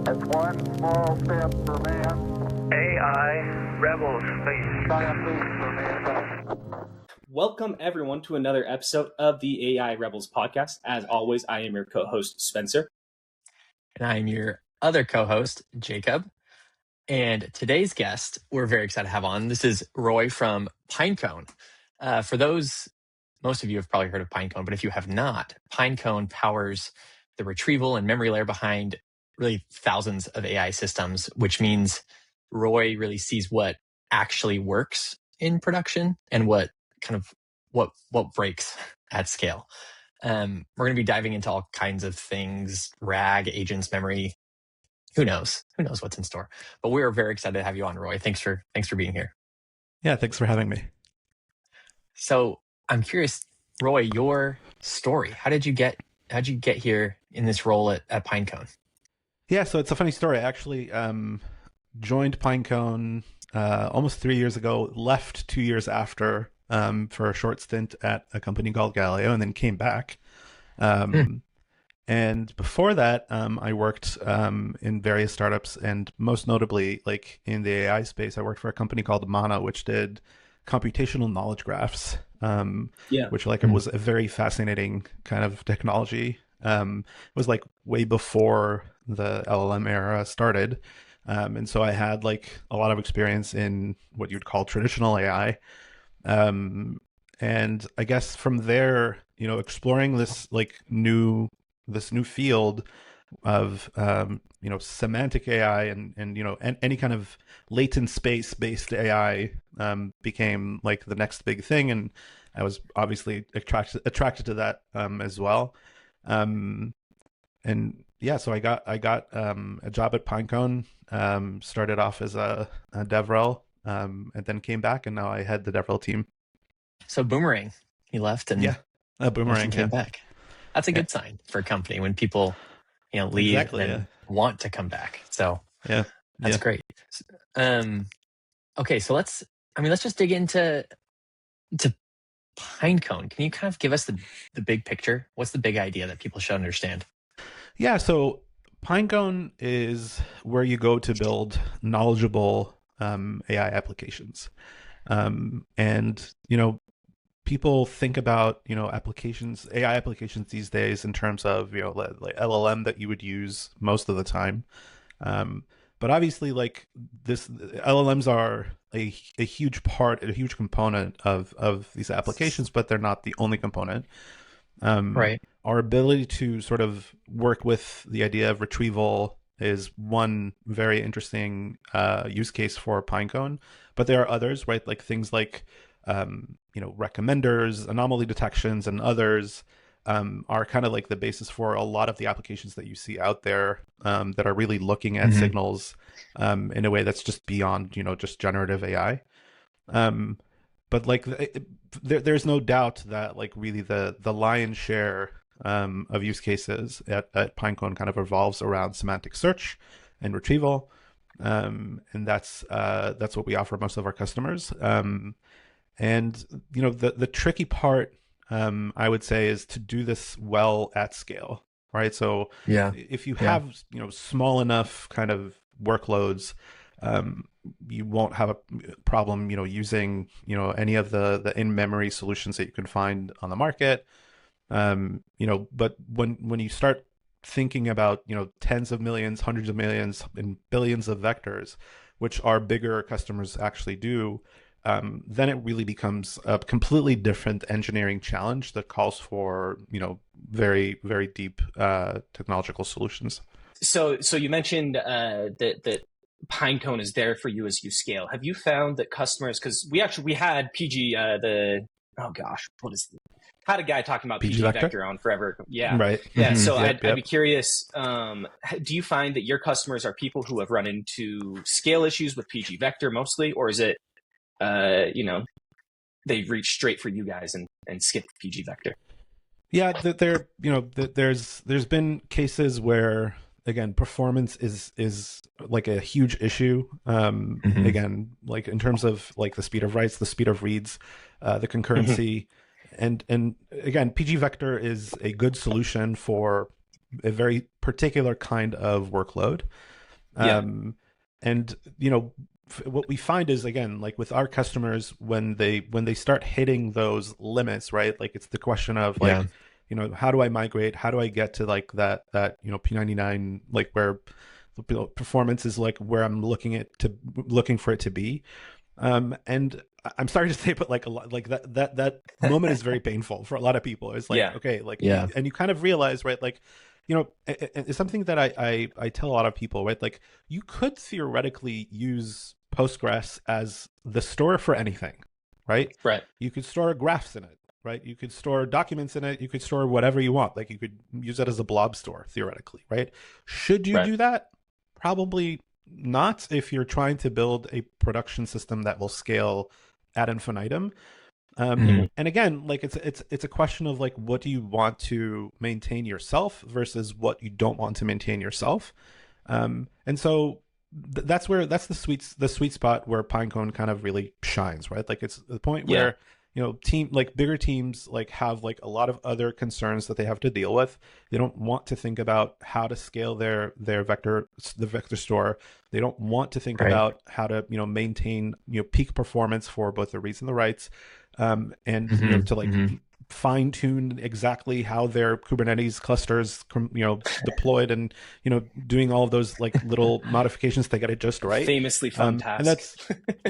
That's one small step for man. AI rebels face. Giant leap for mankind. Welcome, everyone, to another episode of the AI Rebels podcast. As always, I am your co-host, Spencer. And I'm your other co-host, Jacob. And today's guest, we're very excited to have on. This is Roie from Pinecone. For those, most of you have probably heard of Pinecone, but if you have not, Pinecone powers the retrieval and memory layer behind really thousands of AI systems, which means Roie really sees what actually works in production and what breaks at scale. We're going to be diving into all kinds of things, RAG, agents, memory. Who knows? Who knows what's in store? But we are very excited to have you on, Roie. Thanks for being here. Yeah, thanks for having me. So I'm curious, Roie, your story. How'd you get here in this role at Pinecone? Yeah, so it's a funny story. I actually joined Pinecone almost 3 years ago, left 2 years after for a short stint at a company called Galileo, and then came back. And before that, I worked in various startups, and most notably, like in the AI space, I worked for a company called Mana, which did computational knowledge graphs, which was a very fascinating kind of technology. It was like way before the LLM era started. And so I had like a lot of experience in what you'd call traditional AI. And I guess from there, exploring this new field of semantic AI and any kind of latent space based AI became like the next big thing, and I was obviously attracted to that as well. So I got a job at Pinecone. Started off as a DevRel, and then came back, and now I head the DevRel team. So Boomerang, he left, and a Boomerang came back. That's a good sign for a company when people, leave and want to come back. So that's great. Okay, so let's just dig into Pinecone. Can you kind of give us the big picture? What's the big idea that people should understand? Yeah, so Pinecone is where you go to build knowledgeable AI applications. People think about, AI applications these days in terms of, like LLM that you would use most of the time. But obviously, like LLMs are a huge component of these applications, but they're not the only component. Right. Our ability to sort of work with the idea of retrieval is one very interesting use case for Pinecone, but there are others, right? Like things like recommenders, anomaly detections, and others are kind of like the basis for a lot of the applications that you see out there that are really looking at signals in a way that's just beyond, just generative AI. But like there's no doubt that like really the lion's share of use cases at Pinecone kind of revolves around semantic search and retrieval, and that's what we offer most of our customers. And the tricky part, I would say, is to do this well at scale, right? So if you have small enough kind of workloads, you won't have a problem using any of the in-memory solutions that you can find on the market. But when you start thinking about tens of millions, hundreds of millions, and billions of vectors, which our bigger customers actually do, then it really becomes a completely different engineering challenge that calls for very, very deep technological solutions. So you mentioned that Pinecone is there for you as you scale. Have you found that customers, because we had PG had a guy talking about PG Vector on forever. Yeah. Right. Yeah. So I'd be curious, do you find that your customers are people who have run into scale issues with PG Vector mostly, or is it they reach straight for you guys and skip PG Vector? Yeah, there's been cases where, again, performance is like a huge issue. Again, like in terms of like the speed of writes, the speed of reads, the concurrency, and again, PG Vector is a good solution for a very particular kind of workload. Yeah. And what we find is, again, like with our customers, when they start hitting those limits, right? Like it's the question of like, how do I migrate? How do I get to like that P99, like where performance is like where I'm looking for it to be. And I'm sorry to say, but like a lot, like that moment is very painful for a lot of people. It's like, okay, like, and you kind of realize, right? Like, it's something that I tell a lot of people, right? Like you could theoretically use Postgres as the store for anything, right? Right. You could store graphs in it, right? You could store documents in it. You could store whatever you want. Like you could use it as a blob store theoretically, right? Should you do that? Probably not if you're trying to build a production system that will scale ad infinitum. And again, like it's a question of like, what do you want to maintain yourself versus what you don't want to maintain yourself. And so that's the sweet spot where Pinecone kind of really shines, right? Like it's the point where bigger teams like have like a lot of other concerns that they have to deal with. They don't want to think about how to scale the vector store. They don't want to think about how to maintain peak performance for both the reads and the writes, and to like fine tune exactly how their Kubernetes clusters deployed, and doing all of those like little modifications to get it just right. Famously fun task. And that's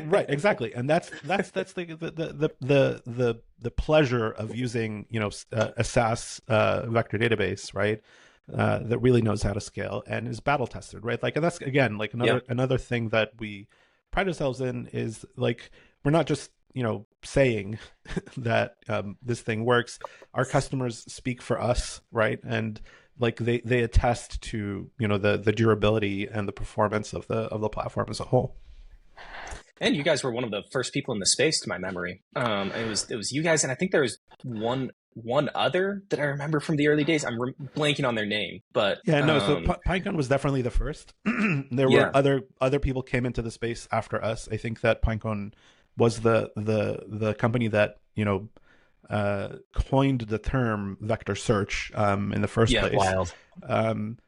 right, exactly, and that's the pleasure of using a SaaS vector database, right? That really knows how to scale and is battle tested, right? Like, and that's again like another thing that we pride ourselves in is like we're not just saying that this thing works. Our customers speak for us, right? And like they attest to the durability and the performance of the platform as a whole. And you guys were one of the first people in the space, to my memory. It was you guys, and I think there was one other that I remember from the early days. I'm blanking on their name, but so Pinecone was definitely the first. There were other people came into the space after us. I think that Pinecone was the company that coined the term vector search in the first place. Wild.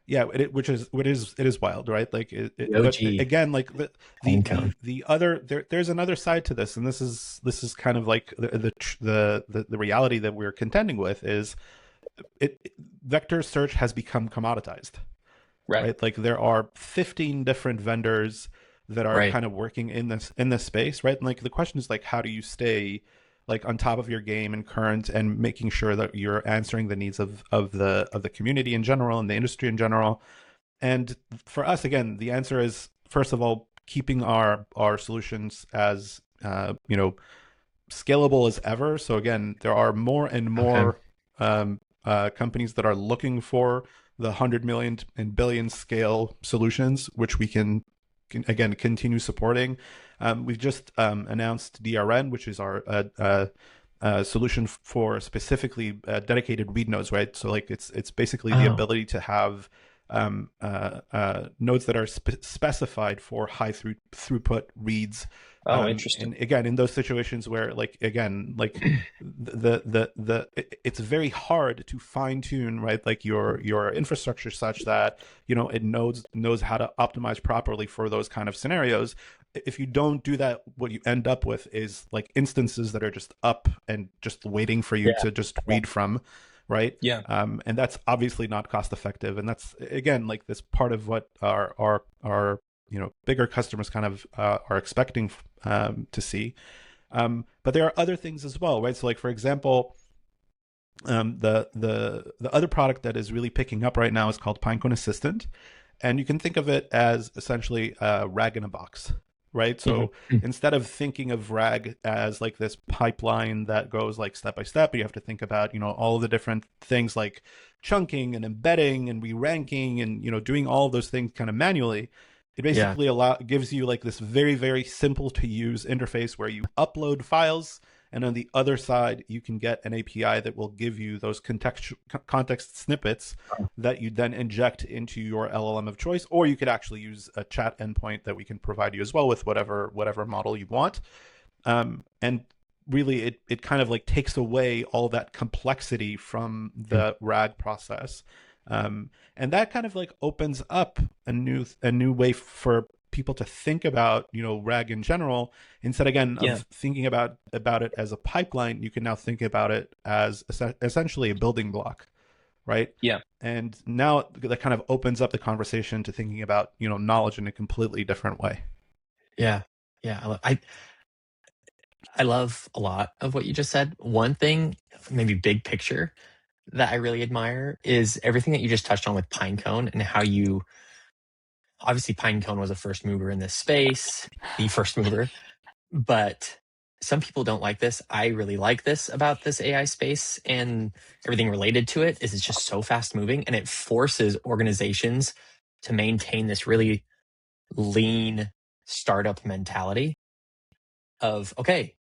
It is wild, right? Like but again, like the other there's another side to this, and this is kind of like the reality that we're contending with is vector search has become commoditized, right? Like there are 15 different vendors that are kind of working in this space, right? And like the question is like, how do you stay like on top of your game and current, and making sure that you're answering the needs of the community in general and the industry in general? And for us, again, the answer is, first of all, keeping our solutions as scalable as ever. So again, there are more and more companies that are looking for the 100 million and billion scale solutions, which we can again continue supporting. We've just announced DRN, which is our solution for specifically dedicated read nodes, right? So like it's basically the ability to have nodes that are specified for high throughput reads. Interesting. And again, in those situations where it's very hard to fine tune, right? Like your infrastructure such that it knows how to optimize properly for those kind of scenarios. If you don't do that, what you end up with is like instances that are just up and just waiting for you to just read from, right? And that's obviously not cost effective, and that's again like this part of what our bigger customers kind of are expecting to see. But there are other things as well, right? So like, for example, the other product that is really picking up right now is called Pinecone Assistant. And you can think of it as essentially a RAG in a box, right? So instead of thinking of RAG as like this pipeline that goes like step by step, you have to think about, all the different things like chunking and embedding and re-ranking and, doing all of those things kind of manually. It basically gives you like this very, very simple to use interface where you upload files, and on the other side, you can get an API that will give you those context snippets that you then inject into your LLM of choice, or you could actually use a chat endpoint that we can provide you as well with whatever model you want. And really, it kind of like takes away all that complexity from the RAG process. And that kind of like opens up a new way for people to think about, you know, RAG in general. Instead, again, Yeah. of thinking about it as a pipeline, you can now think about it as essentially a building block, right? Yeah. And now that kind of opens up the conversation to thinking about, you know, knowledge in a completely different way. Yeah. Yeah. I love a lot of what you just said. One thing, maybe big picture, that I really admire is everything that you just touched on with Pinecone and how you obviously Pinecone was a first mover in this space, the first mover, but some people don't like this. I really like this about this AI space and everything related to it is it's just so fast moving and it forces organizations to maintain this really lean startup mentality of, okay,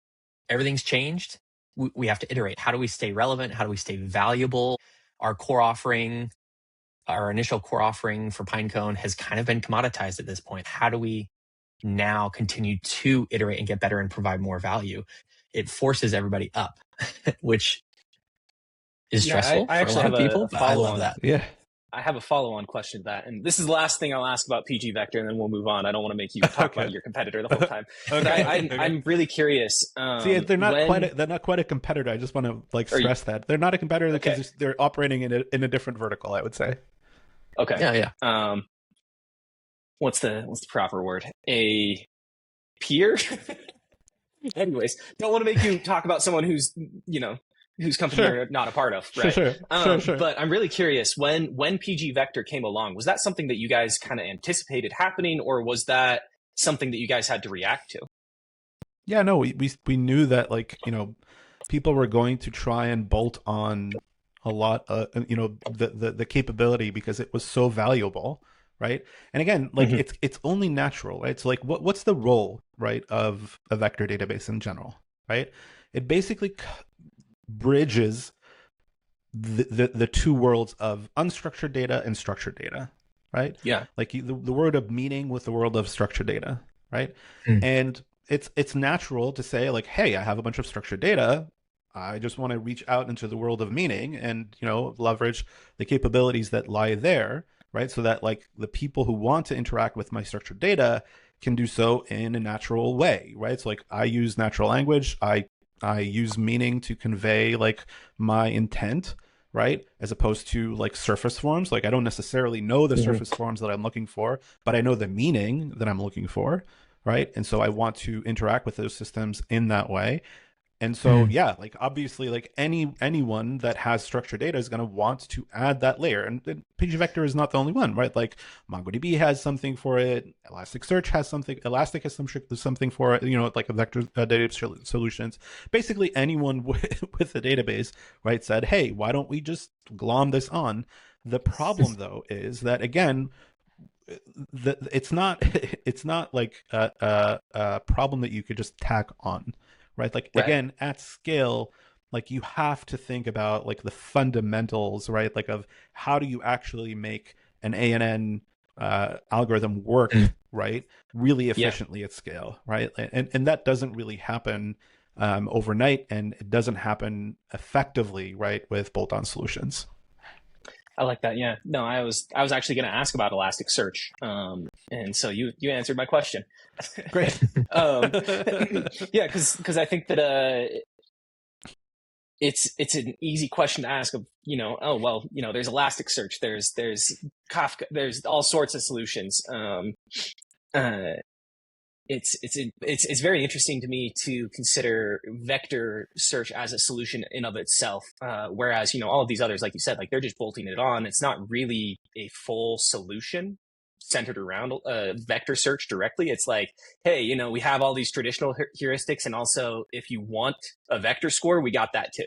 everything's changed. We have to iterate. How do we stay relevant? How do we stay valuable? Our core offering, our initial core offering for Pinecone has kind of been commoditized at this point. How do we now continue to iterate and get better and provide more value? It forces everybody up, which is stressful I for a actually lot have of people, a but I love follow-on. that. Yeah. I have a follow-on question to that, and this is the last thing I'll ask about PG Vector, and then we'll move on. I don't want to make you talk Okay. about your competitor the whole time. But Okay. I'm really curious. See, they're not when, they're not quite a competitor. I just want to like Are you- stress that they're not a competitor Okay. because they're operating in a different vertical, I would say. Okay. Yeah. What's the proper word? A peer? Anyways, don't want to make you talk about someone whose company Sure. you're not a part of, right? Sure. But I'm really curious, when PG Vector came along, was that something that you guys kind of anticipated happening, or was that something that you guys had to react to? Yeah, no, we knew that, like, you know, people were going to try and bolt on a lot you know, the capability because it was so valuable, right? And again, like it's only natural, right? So like what's the role, right, of a vector database in general, right? It basically bridges the two worlds of unstructured data and structured data, right? Yeah. Like the world of meaning with the world of structured data, right? And it's natural to say, like, hey, I have a bunch of structured data. I just want to reach out into the world of meaning and, you know, leverage the capabilities that lie there, right? So that like the people who want to interact with my structured data can do so in a natural way, right? So like I use natural language. I use meaning to convey like my intent, right? As opposed to like surface forms. Like I don't necessarily know the surface forms that I'm looking for, but I know the meaning that I'm looking for, right? And so I want to interact with those systems in that way. And so, yeah, like obviously, like anyone that has structured data is going to want to add that layer. And PG Vector is not the only one, right? Like MongoDB has something for it. Elasticsearch has something. Elastic has something for it. You know, like a vector database solutions. Basically, anyone with a database, right, said, "Hey, why don't we just glom this on?" The problem, though, is that again, it's not like a problem that you could just tack on, right? Like again, at scale, like you have to think about like the fundamentals, right? Like of how do you actually make an ANN algorithm work, right? Really efficiently at scale, right? And that doesn't really happen overnight, and it doesn't happen effectively, right, with bolt-on solutions. I like that. Yeah. No, I was actually going to ask about Elasticsearch, and so you answered my question. Great. Yeah, because I think that it's an easy question to ask of, you know, oh well, you know, there's Elasticsearch, there's Kafka, there's all sorts of solutions. It's very interesting to me to consider vector search as a solution in of itself, whereas, you know, all of these others, like you said, like they're just bolting it on. It's not really a full solution centered around vector search directly. It's like, hey, you know, we have all these traditional heuristics, and also if you want a vector score, we got that too.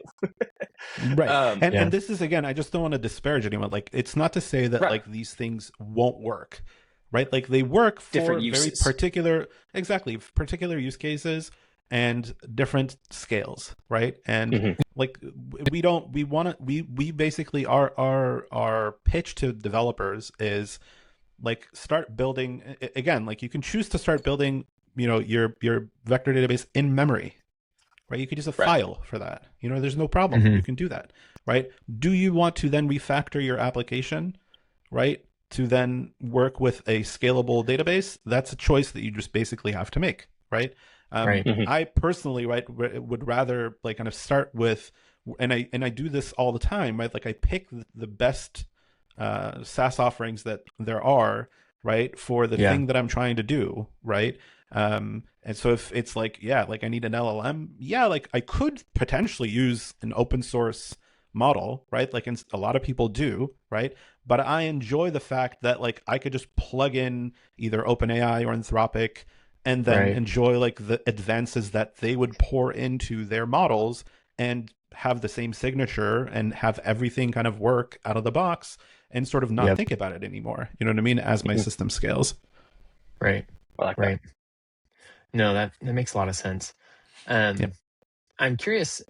Right. And this is, again, I just don't want to disparage anyone. Like, it's not to say that like these things won't work, right? Like they work for Different very uses. particular use cases and different scales, right? And like we basically our pitch to developers is like start building, again, like you can choose to start building, you know, your vector database in memory, right? You could use a Right. file for that. There's no problem. Hmm. You can do that, right? Do you want to then refactor your application, right? To then work with a scalable database? That's a choice that you just basically have to make, right? Right. Mhm. I personally, right, would rather like kind of start with, and I do this all the time, right? Like I pick the best SaaS offerings that there are, right, for the Yeah. thing that I'm trying to do, right? And so if it's like, yeah, like I need an LLM, yeah, like I could potentially use an open source model, right? Like a lot of people do, right? But I enjoy the fact that like I could just plug in either OpenAI or Anthropic and then Right. enjoy like the advances that they would pour into their models and have the same signature and have everything kind of work out of the box and sort of not Yep. think about it anymore. You know what I mean? As my Mhm. system scales. Right. I like that. Right. No, that makes a lot of sense. Yeah. I'm curious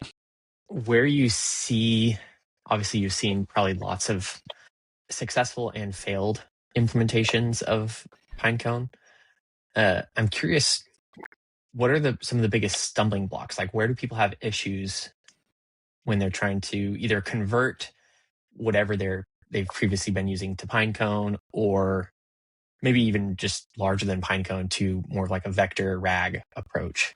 where you see, obviously you've seen probably lots of successful and failed implementations of Pinecone. I'm curious, what are some of the biggest stumbling blocks? Like, where do people have issues when they're trying to either convert whatever they've previously been using to Pinecone, or maybe even just larger than Pinecone to more of like a vector RAG approach?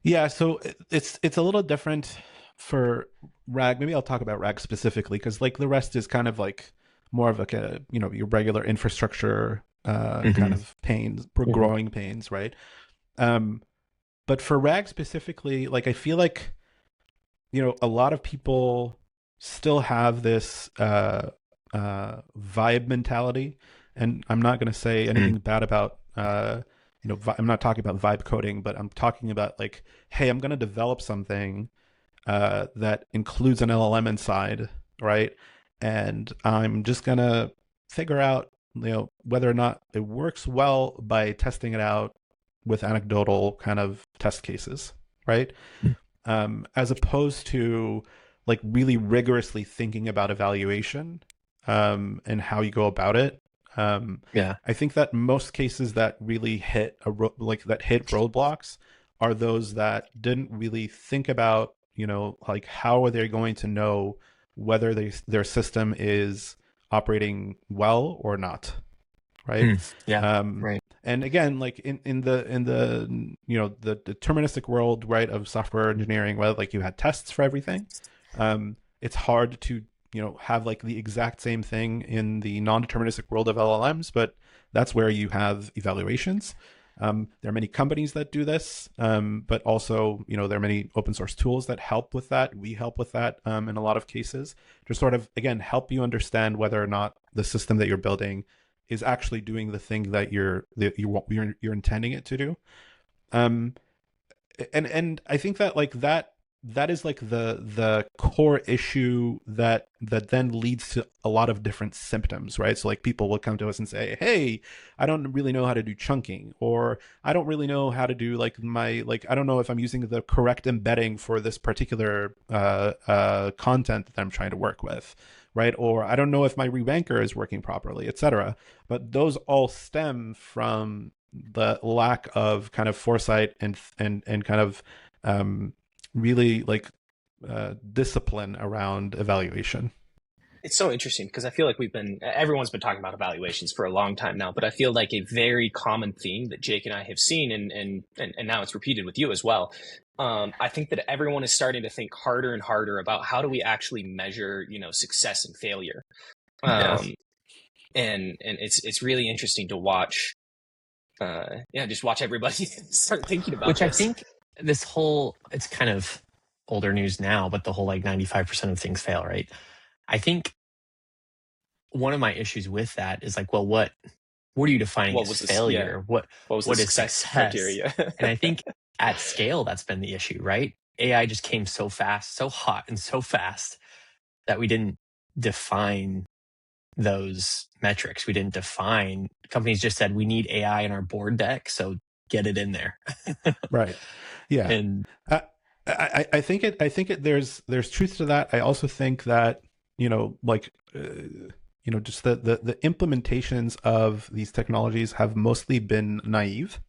Yeah, so it's a little different for RAG. Maybe I'll talk about RAG specifically because like the rest is kind of like more of like a your regular infrastructure kind Hmm. of pains, Mhm. growing pains, right? Um, but for RAG specifically, like I feel like a lot of people still have this vibe mentality, and I'm not going to say anything bad about I'm not talking about vibe coding, but I'm talking about like, hey, I'm going to develop something that includes an LLM inside, right? And I'm just going to figure out whether or not it works well by testing it out with anecdotal kind of test cases, right? As opposed to like really rigorously thinking about evaluation and how you go about it. Yeah. I think that most cases that really hit that hit roadblocks are those that didn't really think about like how are they going to know whether their system is operating well or not, right? Hmm. Yeah. Um, Right. and again, like in the the deterministic world, right, of software engineering, where like you had tests for everything, it's hard to have like the exact same thing in the non-deterministic world of LLMs, but that's where you have evaluations. There are many companies that do this, but also there are many open source tools that help with that. We help with that in a lot of cases to sort of again help you understand whether or not the system that you're building is actually doing the thing that you're intending it to do. Um, and I think that like that is like the core issue that then leads to a lot of different symptoms, right? So like people will come to us and say, hey, I don't really know how to do chunking, or I don't really know how to do like I don't know if I'm using the correct embedding for this particular content that I'm trying to work with, right? Or I don't know if my rebanker is working properly, etc. But those all stem from the lack of kind of foresight and kind of really like discipline around evaluation. It's so interesting because I feel like everyone's been talking about evaluations for a long time now, but I feel like a very common theme that Jake and I have seen, and now it's repeated with you as well. I think that everyone is starting to think harder and harder about how do we actually measure, success and failure. Yeah. And it's really interesting to watch. Just watch everybody start thinking about Which I this. think it's kind of older news now, but the whole like 95% of things fail, right? I think one of my issues with that is like, well, what are you defining What as was this? Yeah. failure? What was the What is success success? criteria? And I think at scale, that's been the issue, right? AI just came so fast, so hot, and so fast that we didn't define those metrics. We didn't define, companies just said, we need AI in our board deck, so get it in there. Right. Yeah. And I, I think there's truth to that. I also think that like just the implementations of these technologies have mostly been naive,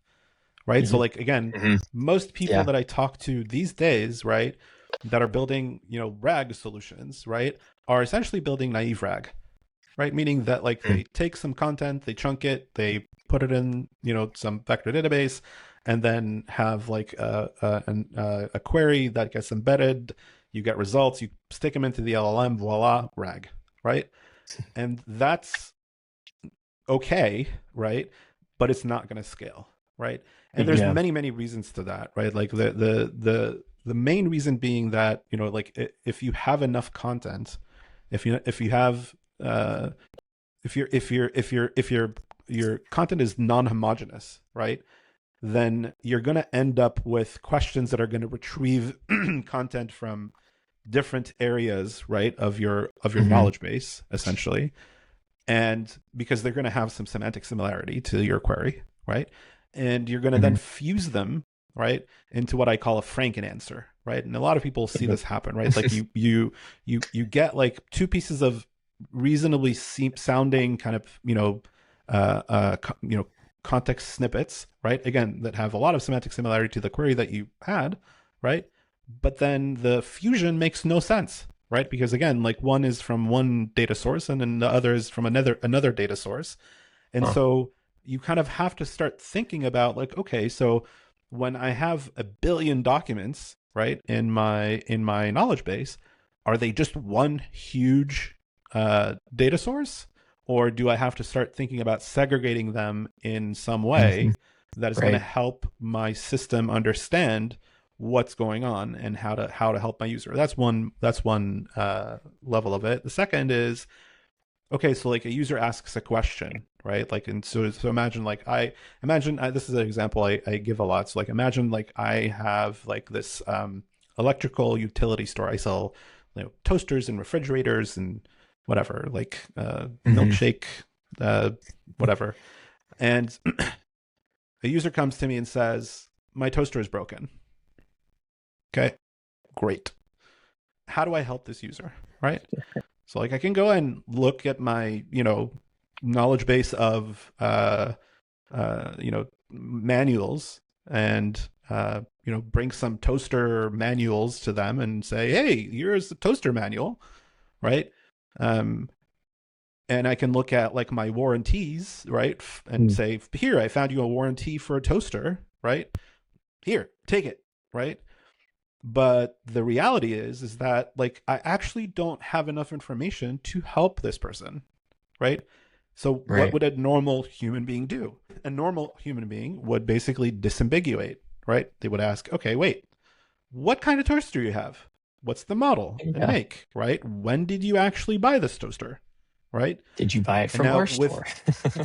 right? So like, again, Mm-hmm. most people Yeah. that I talk to these days, right, that are building, RAG solutions, right, are essentially building naive RAG, right? Meaning that like they take some content, they chunk it, they put it in, some vector database, and then have like a query that gets embedded. You get results, you stick them into the LLM, voila, RAG, right? And that's okay, right? But it's not going to scale, right? And there's Yeah. many reasons to that, right? Like the main reason being that, like if you have enough content, if you have if your content is non-homogeneous, right, then you're going to end up with questions that are going to retrieve content from different areas, right, of your knowledge base, essentially, and because they're going to have some semantic similarity to your query, right, and you're going to then fuse them, right, into what I call a Franken answer, right, and a lot of people see this happen, right, like you get like two pieces of reasonably sounding kind of context snippets, right, again, that have a lot of semantic similarity to the query that you had, right, but then the fusion makes no sense, right, because again, like one is from one data source and then the other is from another data source, and so you kind of have to start thinking about like, okay, so when I have a billion documents, right, in my knowledge base, are they just one huge data source, or do I have to start thinking about segregating them in some way that is going to help my system understand what's going on and how to help my user? That's one level of it. The second is, okay, so like a user asks a question, right? Like, and so imagine like this is an example I give a lot. So like imagine like I have like this electrical utility store. I sell toasters and refrigerators and whatever, like milkshake, whatever. And a user comes to me and says, my toaster is broken. Okay, great. How do I help this user, right? So like I can go and look at my, knowledge base of, manuals and, bring some toaster manuals to them and say, hey, here's the toaster manual, right? And I can look at like my warranties, right? And say, here, I found you a warranty for a toaster, right? Here, take it, right? But the reality is that like I actually don't have enough information to help this person, right? So what would a normal human being do? A normal human being would basically disambiguate, right? They would ask, okay, wait, what kind of toaster do you have? What's the model and make, right? When did you actually buy this toaster, right? Did you buy it from our store?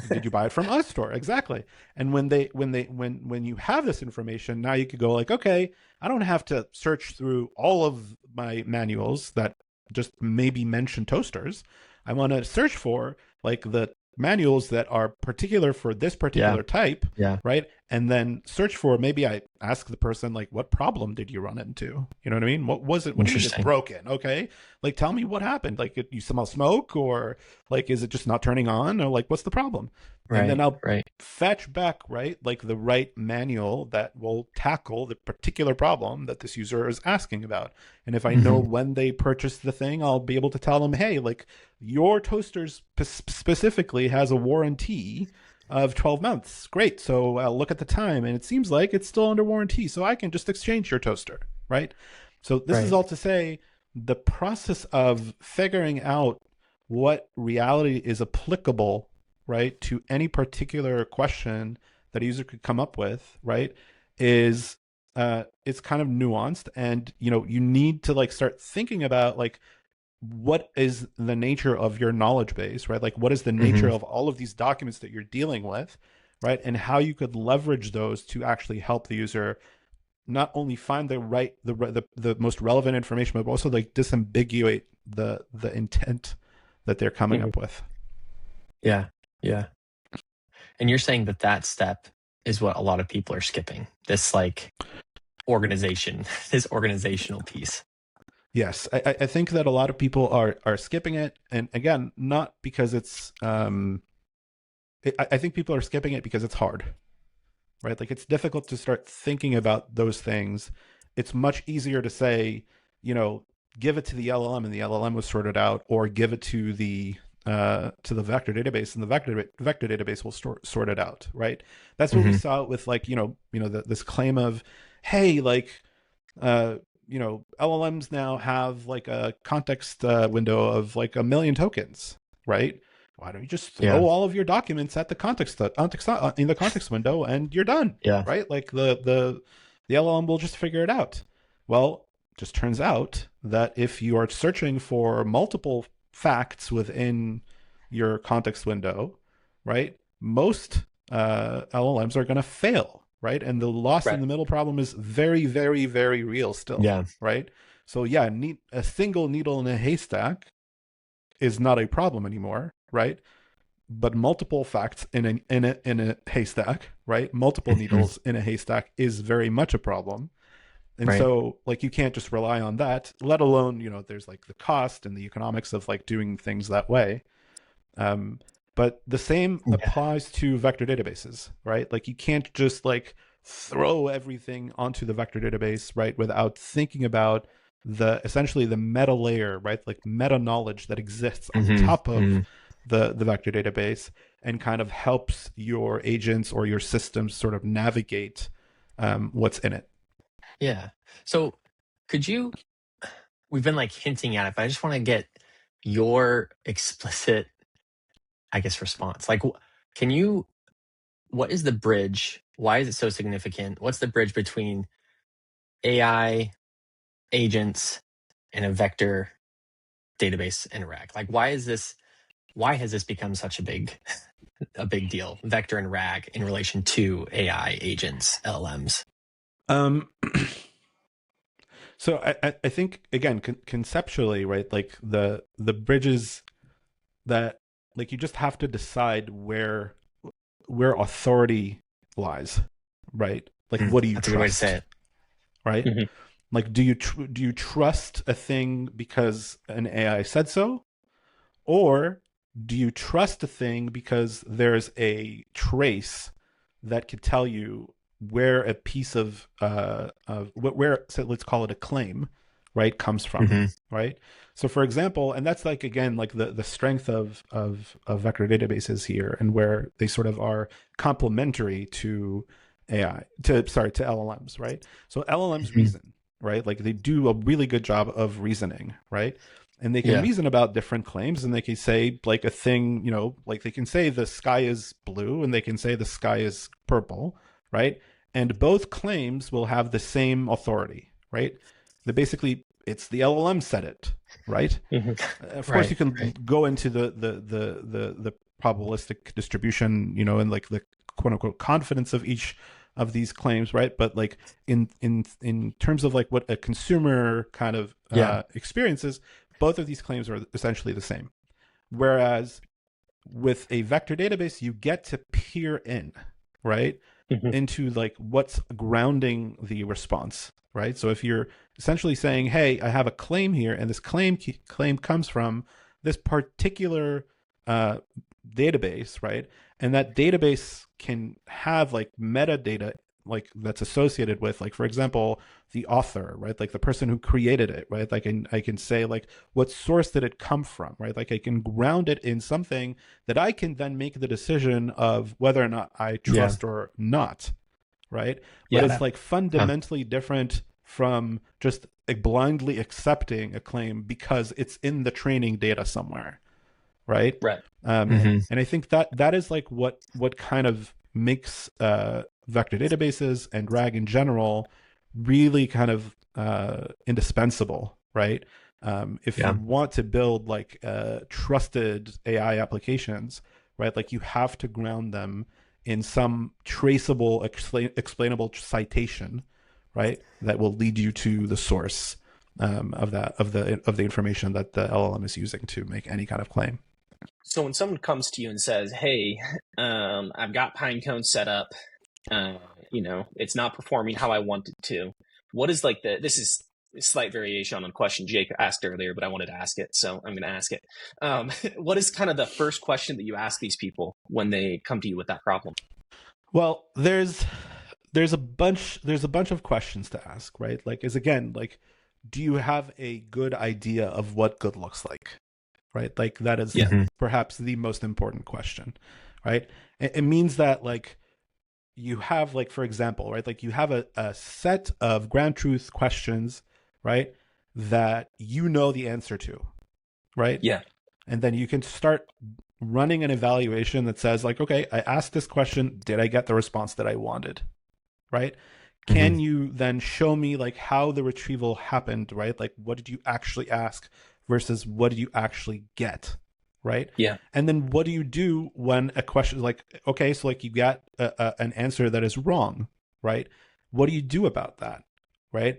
Did you buy it from our store? Exactly. And when you have this information, now you could go like, okay, I don't have to search through all of my manuals that just maybe mention toasters. I want to search for like the manuals that are particular for this particular type, right? And then search for, maybe I ask the person like, what problem did you run into? You know what I mean? What was it? What do you mean it's broken? Okay, like tell me what happened. Like you smell smoke, or like is it just not turning on, or like what's the problem? And then I'll fetch back, right, like the right manual that will tackle the particular problem that this user is asking about. And if I know when they purchased the thing, I'll be able to tell them, hey, like your toaster specifically has a warranty of 12 months. Great. So I'll look at the time and it seems like it's still under warranty. So I can just exchange your toaster, right? So this is all to say the process of figuring out what reality is applicable, right, to any particular question that a user could come up with, right, is it's kind of nuanced, and you need to like start thinking about like what is the nature of your knowledge base, right? Like what is the nature of all of these documents that you're dealing with, right? And how you could leverage those to actually help the user not only find the most relevant information, but also like disambiguate the intent that they're coming up with. Yeah. And you're saying that step is what a lot of people are skipping, this like this organizational piece. Yes, I think that a lot of people are skipping it, and again, not because it's I think people are skipping it because it's hard, right? Like it's difficult to start thinking about those things. It's much easier to say, you know, give it to the LLM and the LLM was sorted out, or give it to the vector database and the vector database will sort it out, right? That's what we saw with like, this claim of, hey, like, LLMs now have like a context window of like 1 million tokens, right? Why don't you just throw all of your documents at the context in the context window and you're done, right? Like the LLM will just figure it out. Well, just turns out that if you are searching for multiple facts within your context window, right, most LLMs are going to fail, right? And the lost in the middle problem is very, very, very real still, right? So yeah, a single needle in a haystack is not a problem anymore, right? But multiple facts in a haystack, right? Multiple needles in a haystack is very much a problem. And so like you can't just rely on that, let alone, there's like the cost and the economics of like doing things that way. But the same applies to vector databases, right? Like you can't just like throw everything onto the vector database, right, without thinking about essentially the meta layer, right? Like meta knowledge that exists on top of the vector database and kind of helps your agents or your systems sort of navigate what's in it. Yeah. So we've been like hinting at it, but I just want to get your explicit, I guess, response. Like, what is the bridge? Why is it so significant? What's the bridge between AI agents and a vector database and RAG? Like, why has this become such a big deal, vector and RAG in relation to AI agents, LLMs? So I think again conceptually, right, like the bridges that like you just have to decide where authority lies, right? Like what do you That's trust? a good way to say it. Right? Like do you trust a thing because an AI said so, or do you trust a thing because there's a trace that could tell you where a piece of where, so let's call it a claim, right, comes from, right? So for example, and that's like again like the strength of vector databases here, and where they sort of are complementary to LLMs, right? So LLMs reason, right? Like they do a really good job of reasoning, right? And they can reason about different claims, and they can say like a thing, like they can say the sky is blue and they can say the sky is purple, right? And both claims will have the same authority, right? It's the LLM said it, right? Of course, you can go into the probabilistic distribution, and like the quote unquote confidence of each of these claims, right? But like in terms of like what a consumer kind of experiences, both of these claims are essentially the same. Whereas with a vector database, you get to peer in, right, into like what's grounding the response, right? So if you're essentially saying, hey, I have a claim here, and this claim comes from this particular database, right? And that database can have like metadata like that's associated with, like, for example, the author, right? Like the person who created it, right? Like I can say like what source did it come from, right? Like I can ground it in something that I can then make the decision of whether or not I trust or not, right? But it's like fundamentally different from just blindly accepting a claim because it's in the training data somewhere, right? And I think that is like what kind of makes vector databases and RAG in general really kind of indispensable, right? If you want to build like trusted AI applications, right, like you have to ground them in some traceable, explainable citation, right, that will lead you to the source of the information that the LLM is using to make any kind of claim. So when someone comes to you and says, "Hey, I've got Pinecone set up, it's not performing how I want it to," what is like this is a slight variation on a question Jake asked earlier, but I wanted to ask it, so I'm going to ask it. What is kind of the first question that you ask these people when they come to you with that problem? Well, there's a bunch of questions to ask, right? Like, is again, like, do you have a good idea of what good looks like, right? Like, that is Yeah. perhaps the most important question, right? It means that, like, you have, like, for example, right, like, you have a set of ground truth questions, right, that you know the answer to, right? Yeah. And then you can start running an evaluation that says, like, okay, I asked this question, did I get the response that I wanted, right? Can you then show me, like, how the retrieval happened, right? Like, what did you actually ask versus what did you actually get, right? Yeah. And then what do you do when a question, like, okay, so, like, you get an answer that is wrong, right? What do you do about that, right?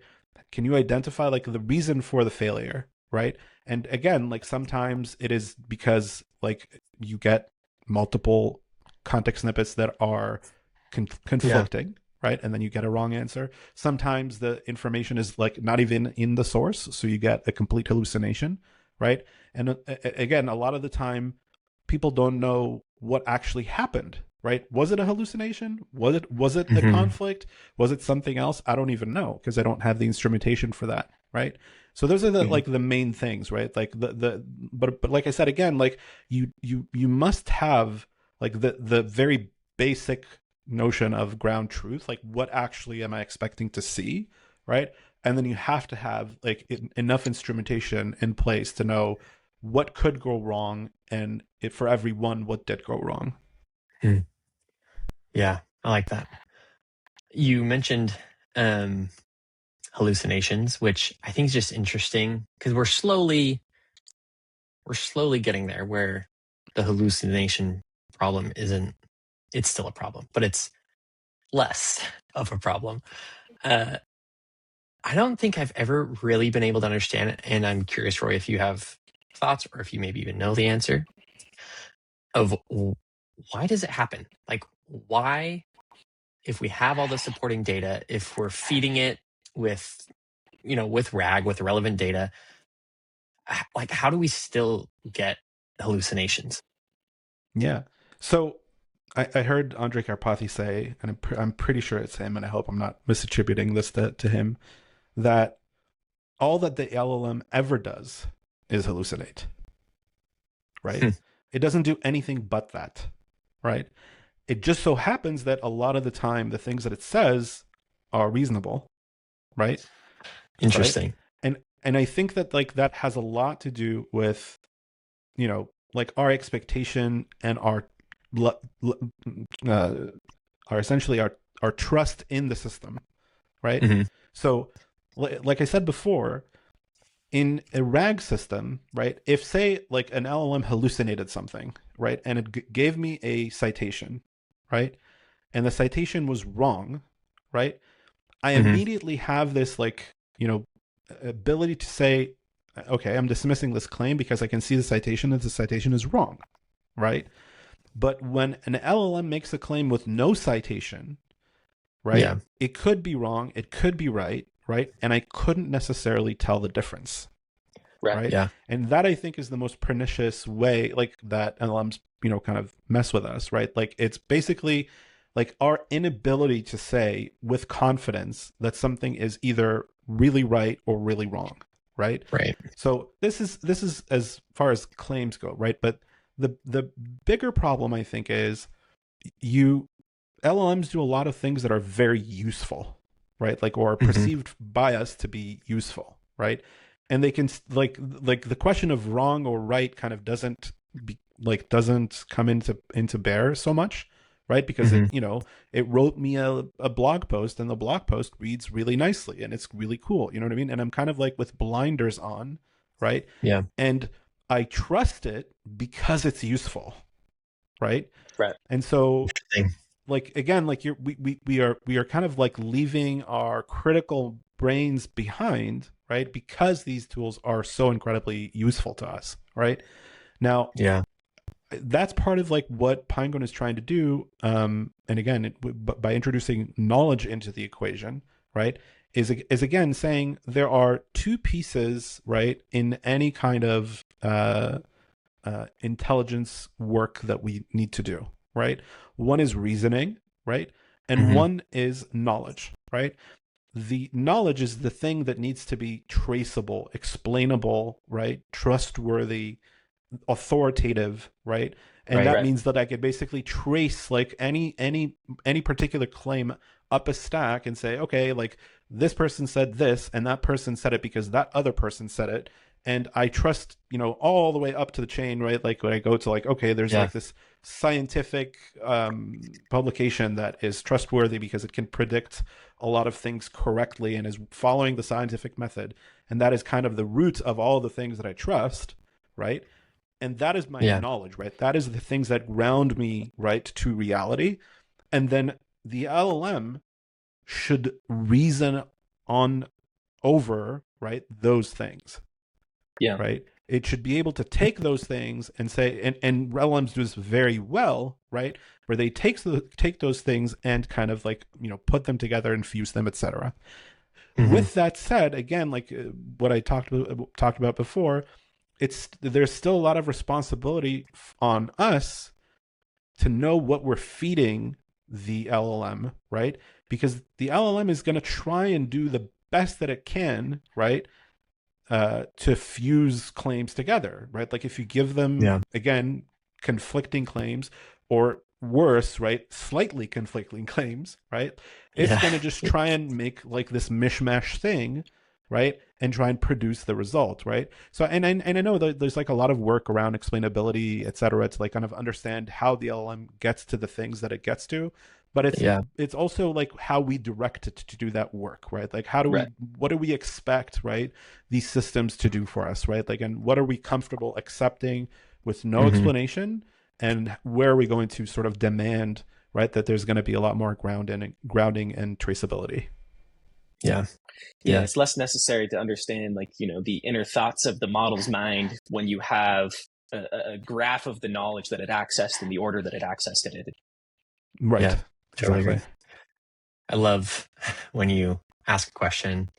Can you identify, like, the reason for the failure, right? And again, like, sometimes it is because, like, you get multiple context snippets that are conflicting, right? And then you get a wrong answer. Sometimes the information is, like, not even in the source, so you get a complete hallucination, right? And again, a lot of the time, people don't know what actually happened, right? Was it a hallucination? Was it a conflict? Was it something else? I don't even know because I don't have the instrumentation for that, right? So those are the like the main things, right? Like but like I said again, like you must have, like, the very basic notion of ground truth, like, what actually am I expecting to see, right? And then you have to have, like, enough instrumentation in place to know what could go wrong, and for every one, what did go wrong. Yeah, I like that. You mentioned hallucinations, which I think is just interesting because we're slowly getting there where the hallucination problem isn't, it's still a problem, but it's less of a problem. I don't think I've ever really been able to understand it, and I'm curious, Roy, if you have thoughts or if you maybe even know the answer of why does it happen? Like, why, if we have all the supporting data, if we're feeding it with, with RAG, with relevant data, like, how do we still get hallucinations? Yeah. So I heard Andre Karpathy say, and I'm pretty sure it's him, and I hope I'm not misattributing this to him, that all that the LLM ever does is hallucinate, right? It doesn't do anything but that, right? It just so happens that a lot of the time, the things that it says are reasonable, right? Interesting. Right? And I think that, like, that has a lot to do with, like, our expectation and our essentially our trust in the system, right? So, like I said before, in a RAG system, right, if, say, like, an LLM hallucinated something, right, and it gave me a citation, right, and the citation was wrong, right, I immediately have this, like, ability to say, okay, I'm dismissing this claim because I can see the citation and the citation is wrong, right? But when an LLM makes a claim with no citation, right, it could be wrong, it could be right, and I couldn't necessarily tell the difference, right? Yeah. And that, I think, is the most pernicious way, like, that LLMs, kind of mess with us, right? Like, it's basically, like, our inability to say with confidence that something is either really right or really wrong, right? So this is as far as claims go, right? But the bigger problem, I think, is LLMs do a lot of things that are very useful, right? Like, or perceived by us to be useful, right? And they can, like the question of wrong or right kind of doesn't come into bear so much, right? Because it wrote me a blog post, and the blog post reads really nicely and it's really cool, you know what I mean? And I'm kind of, like, with blinders on, right? Yeah. And I trust it because it's useful, right? Right. And so, like, again, like, we are kind of, like, leaving our critical brains behind, right? Because these tools are so incredibly useful to us, right? Now, that's part of, like, what Pinecone is trying to do, and again, by introducing knowledge into the equation, right, is again saying there are two pieces, right, in any kind of intelligence work that we need to do, right? One is reasoning, right? And one is knowledge, right? The knowledge is the thing that needs to be traceable, explainable, right? Trustworthy, authoritative, right? And that means that I could basically trace like any particular claim up a stack and say, okay, like this person said this and that person said it because that other person said it. And I trust, all the way up to the chain, right? Like when I go to like, okay, there's like this scientific publication that is trustworthy because it can predict a lot of things correctly and is following the scientific method. And that is kind of the root of all the things that I trust, right? And that is my knowledge, right? That is the things that ground me, right, to reality. And then the LLM should reason on over, right, those things. Yeah. Right. It should be able to take those things and say, and LLMs do this very well, right? Where they take those things and kind of like, put them together and fuse them, etc. With that said, again, like what I talked about before, there's still a lot of responsibility on us to know what we're feeding the LLM, right? Because the LLM is going to try and do the best that it can, right? To fuse claims together, right? Like if you give them, again, conflicting claims or worse, right? Slightly conflicting claims, right? It's going to just try and make like this mishmash thing, right? And try and produce the result, right? So, and I know that there's like a lot of work around explainability, et cetera, to like kind of understand how the LLM gets to the things that it gets to. But it's also like how we direct it to do that work, right? Like what do we expect, right? These systems to do for us, right? Like, and what are we comfortable accepting with no explanation? And where are we going to sort of demand, right, that there's going to be a lot more grounding and traceability? Yeah, it's less necessary to understand like, the inner thoughts of the model's mind when you have a graph of the knowledge that it accessed in the order that it accessed it. Right. Yeah, totally exactly. agree. I love when you ask a question.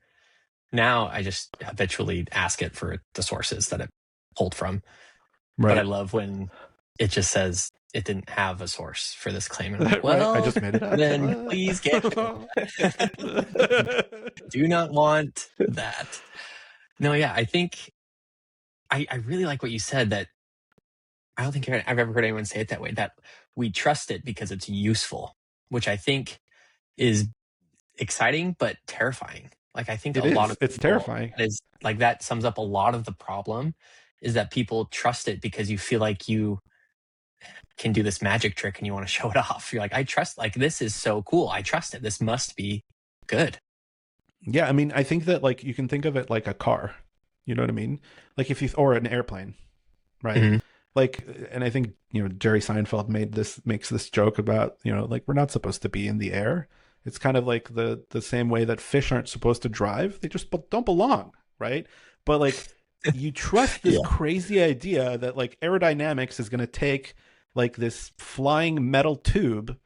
Now I just habitually ask it for the sources that it pulled from. Right. But I love when it just says it didn't have a source for this claim. And I'm like, well, I just made it up. Then please get it. Do not want that. No, yeah, I think I really like what you said, that I don't think I've ever heard anyone say it that way, that we trust it because it's useful, which I think is exciting but terrifying. Like I think a lot of it's terrifying. Is like that sums up a lot of the problem, is that people trust it because you feel like you can do this magic trick and you want to show it off. You're like, I trust, like this is so cool. I trust it. This must be good. Yeah, I mean, I think that like you can think of it like a car. You know what I mean? Like or an airplane, right? Like, and I think, Jerry Seinfeld makes this joke about, like we're not supposed to be in the air. It's kind of like the same way that fish aren't supposed to drive. They just don't belong, right? But like you trust this crazy idea that like aerodynamics is going to take like this flying metal tube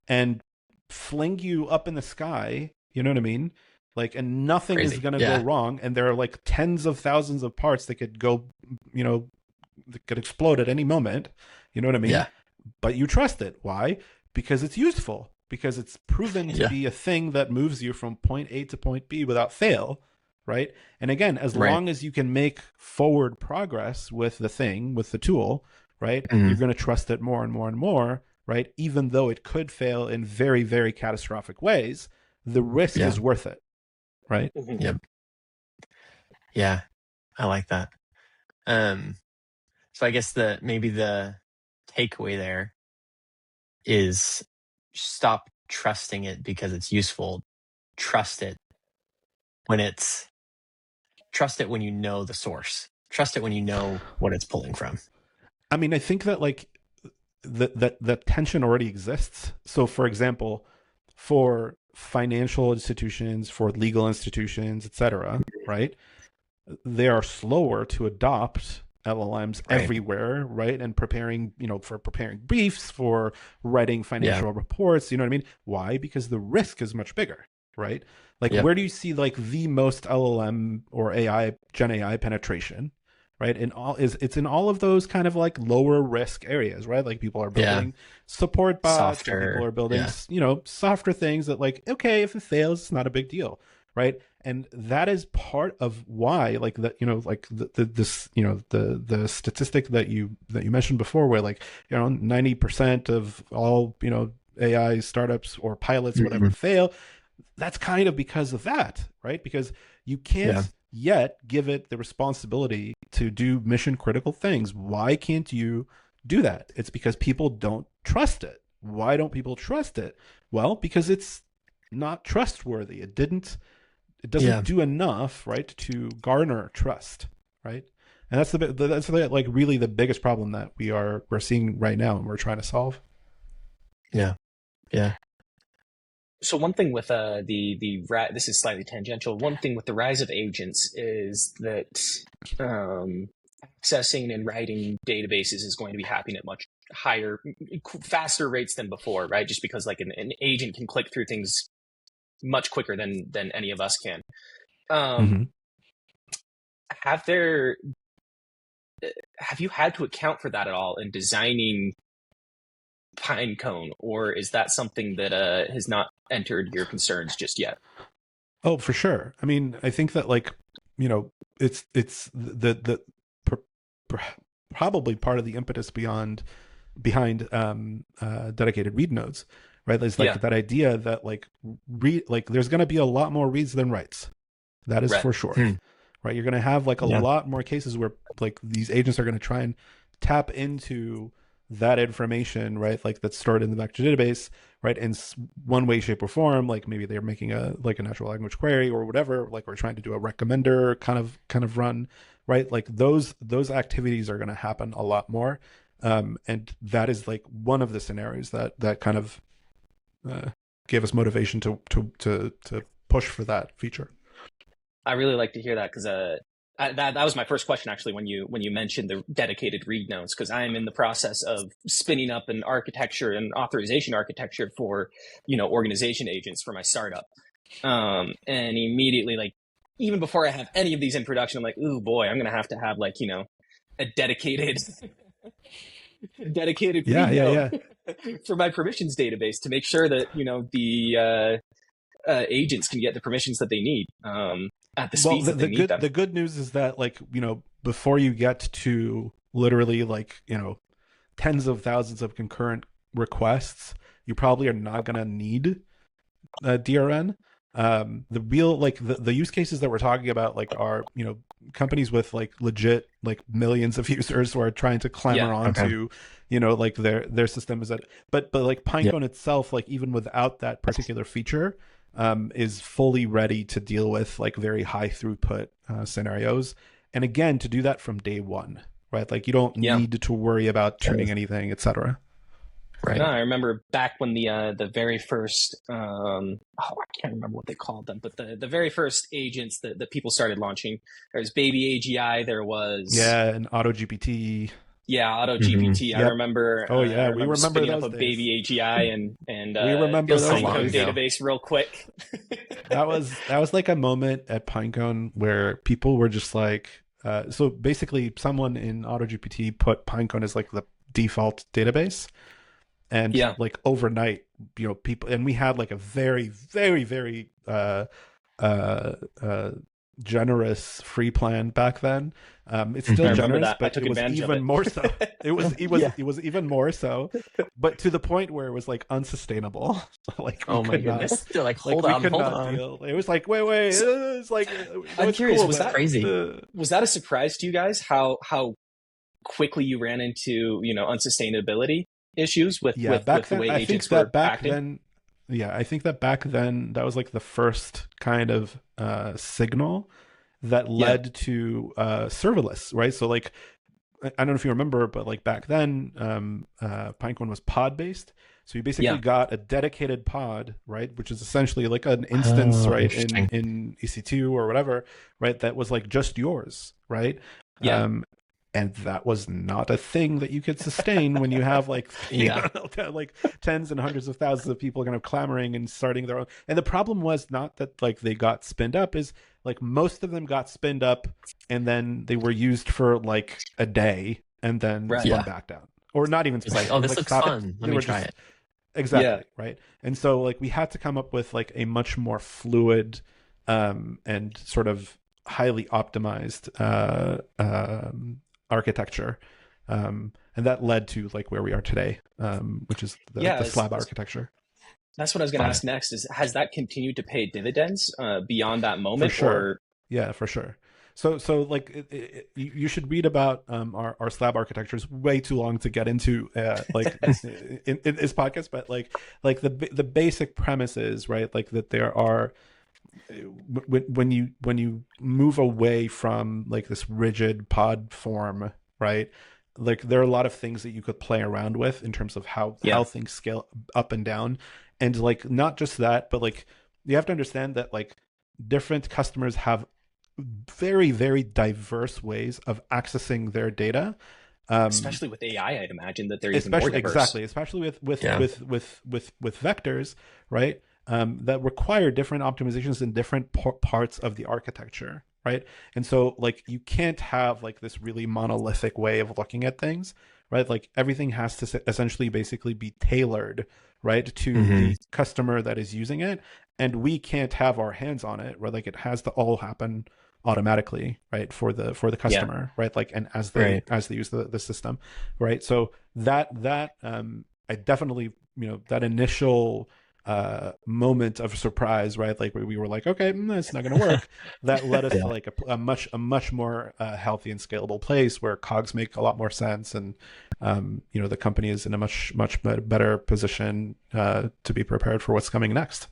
and fling you up in the sky. You know what I mean? Like, and nothing is going to go wrong. And there are like tens of thousands of parts that could go, that could explode at any moment. You know what I mean? Yeah. But you trust it. Why? Because it's useful. Because it's proven to be a thing that moves you from point A to point B without fail, right? And again, as long as you can make forward progress with the thing, with the tool, right, you're going to trust it more and more and more, right? Even though it could fail in very, very catastrophic ways, the risk is worth it, right? Yep. Yeah, I like that. So I guess maybe the takeaway there is stop trusting it because it's useful. Trust it when you know the source. Trust it when you know what it's pulling from. I mean, I think that like that tension already exists. So for example, for financial institutions, for legal institutions, etc., right? They are slower to adopt LLMs everywhere, right? And preparing, for preparing briefs, for writing financial reports, you know what I mean? Why? Because the risk is much bigger, right? Like where do you see like the most LLM or Gen AI penetration, right? It's in all of those kind of like lower risk areas, right? Like people are building support bots, and people Softer. are building, Yeah. softer things that like, okay, if it fails, it's not a big deal, right? And that is part of why, like like the statistic that you mentioned before, where like 90% of all AI startups or pilots or whatever fail. That's kind of because of that, right? Because you can't yet give it the responsibility to do mission critical things. Why can't you do that? It's because people don't trust it. Why don't people trust it? Well, because it's not trustworthy. It doesn't do enough, right, to garner trust, right? And that's like really the biggest problem that we're seeing right now and we're trying to solve. Yeah. So one thing with this is slightly tangential. One thing with the rise of agents is that accessing and writing databases is going to be happening at much higher, faster rates than before, right? Just because like an agent can click through things much quicker than any of us can. Have you had to account for that at all in designing Pinecone, or is that something that has not entered your concerns just yet? Oh, for sure. I mean, I think that like it's the probably part of the impetus behind dedicated read nodes, right? There's like that idea that like there's going to be a lot more reads than writes. That is for sure. Right? You're going to have like a lot more cases where like these agents are going to try and tap into that information, right? Like that's stored in the vector database, right? In one way, shape, or form. Like maybe they're making a natural language query or whatever. Like we're trying to do a recommender kind of run, right? Like those activities are going to happen a lot more, and that is like one of the scenarios that kind of gave us motivation to push for that feature. I really like to hear that because that was my first question actually when you mentioned the dedicated read nodes, because I am in the process of spinning up an architecture and authorization architecture for organization agents for my startup, and immediately, like even before I have any of these in production, I'm like, ooh boy, I'm gonna have to have like a dedicated read node for my permissions database to make sure that the agents can get the permissions that they need at the speeds that they need them. The good news is that like before you get to literally like tens of thousands of concurrent requests, you probably are not going to need DRN. The real like the use cases that we're talking about like are companies with like legit like millions of users who are trying to clamor onto like their system is that but like Pinecone itself, like even without that particular feature, is fully ready to deal with like very high throughput scenarios, and again to do that from day one, right? Like you don't need to worry about tuning anything, etc. Right. No, I remember back when the very first I can't remember what they called them, but the very first agents that people started launching. There was Baby AGI. There was and AutoGPT. AutoGPT. I remember. Oh yeah, we remember spinning those up a days. Baby AGI and we remember those Pinecone database real quick. that was like a moment at Pinecone where people were just like, so basically, someone in AutoGPT put Pinecone as like the default database, and like overnight, people, and we had like a very, very, very generous free plan back then. It's still generous, but it was even more so. It was even more so, but to the point where it was like unsustainable. Like oh my goodness, they're like hold on. It was like wait, it's like I'm curious. Cool, was that crazy? Was that a surprise to you guys? How quickly you ran into unsustainability issues with the way agents were acting? I think that back then that was like the first kind of signal that led to serverless, right? So like, I don't know if you remember, but like back then, Pinecone was pod based. So you basically got a dedicated pod, right? Which is essentially like an instance, right? In EC2 or whatever, right? That was like just yours, right? And that was not a thing that you could sustain when you have like like tens and hundreds of thousands of people kind of clamoring and starting their own. And the problem was not that like they got spinned up, is like most of them got spinned up and then they were used for like a day and then Right. spun Yeah. back down, or not even It's like, oh, this like looks stopped. fun. Let They me were try just it. exactly Yeah. right. And so like we had to come up with like a much more fluid and sort of highly optimized architecture, and that led to like where we are today, which is the slab architecture. That's what I was going to Yeah. ask next. Is has that continued to pay dividends beyond that For moment, sure. or Yeah, for sure. So like you should read about our slab architecture. It's way too long to get into like in this podcast, but like the basic premise is, right, like that there are, when you move away from like this rigid pod form, right, like there are a lot of things that you could play around with in terms of how things scale up and down. And like not just that, but like you have to understand that like different customers have very, very diverse ways of accessing their data. especially with AI, I'd imagine that they're even more Especially diverse. exactly, especially with vectors, right? That require different optimizations in different parts of the architecture, right? And so like you can't have like this really monolithic way of looking at things, right? Like everything has to essentially basically be tailored, right, to the customer that is using it, and we can't have our hands on it, right? Like it has to all happen automatically, right, for the customer, right? Like, and as they use the system, right? So that I definitely, that initial moment of surprise, right, like we were like, okay, it's not going to work, that led us to like a much more healthy and scalable place where cogs make a lot more sense, and the company is in a much better position to be prepared for what's coming next.